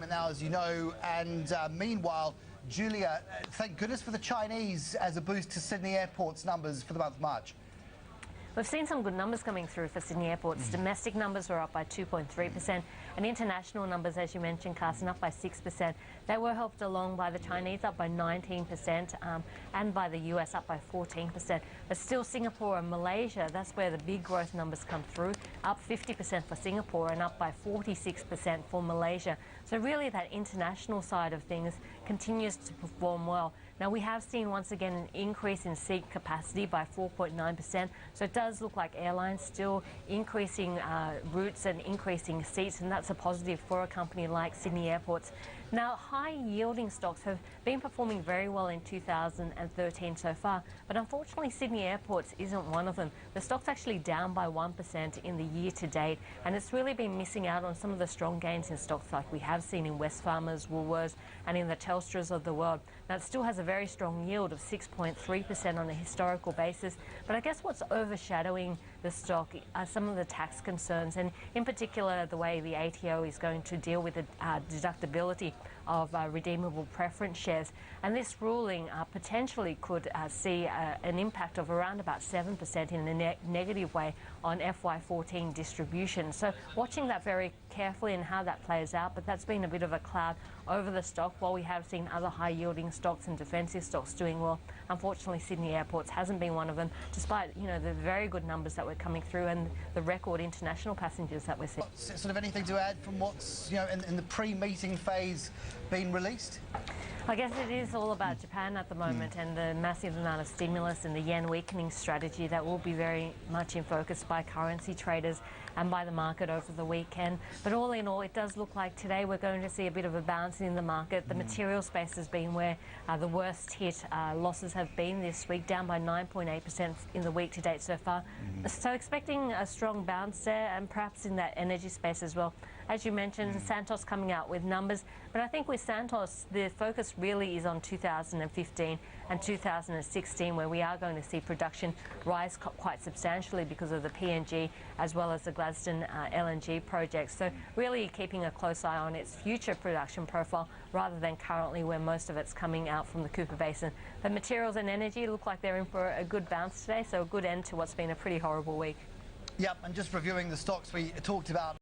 Now, as you know, and meanwhile, Julia, thank goodness for the Chinese as a boost to Sydney Airport's numbers for the month of March. We've seen some good numbers coming through for Sydney Airports. Domestic numbers were up by 2.3% and international numbers, as you mentioned, Carson, up by 6%. They were helped along by the Chinese, up by 19%, and by the US, up by 14%. But still, Singapore and Malaysia, that's where the big growth numbers come through, up 50% for Singapore and up by 46% for Malaysia. So really that international side of things continues to perform well. Now, we have seen once again an increase in seat capacity by 4.9%. So it does look like airlines still increasing routes and increasing seats, and that's a positive for a company like Sydney Airports. Now, high-yielding stocks have been performing very well in 2013 so far, but unfortunately Sydney Airports isn't one of them. The stock's actually down by 1% in the year to date, and it's really been missing out on some of the strong gains in stocks like we have seen in Wesfarmers, Woolworths, and in the Telstras of the world. Now, it still has a very strong yield of 6.3% on a historical basis, but I guess what's overshadowing the stock are some of the tax concerns, and in particular the way the ATO is going to deal with the deductibility of redeemable preference shares. And this ruling potentially could see an impact of around about 7% in a negative way on FY14 distribution. So watching that very carefully and how that plays out, but that's been a bit of a cloud over the stock. While we have seen other high-yielding stocks and defensive stocks doing well, unfortunately Sydney Airports hasn't been one of them, despite the very good numbers that were coming through and the record international passengers that we're seeing. Sort of anything to add from what's in the pre-meeting phase being released? I guess it is all about Japan at the moment and the massive amount of stimulus and the yen weakening strategy that will be very much in focus by currency traders and by the market over the weekend. But all in all, it does look like today we're going to see a bit of a bounce in the market. The material space has been where the worst hit losses have been this week, down by 9.8% in the week to date so far. So expecting a strong bounce there, and perhaps in that energy space as well. As you mentioned, Santos coming out with numbers, but I think with Santos, the focus really is on 2015 and 2016, where we are going to see production rise quite substantially because of the PNG as well as the Gladstone LNG project. So really keeping a close eye on its future production profile rather than currently where most of it's coming out from the Cooper Basin. But materials and energy look like they're in for a good bounce today, so a good end to what's been a pretty horrible week. Yep, and just reviewing the stocks we talked about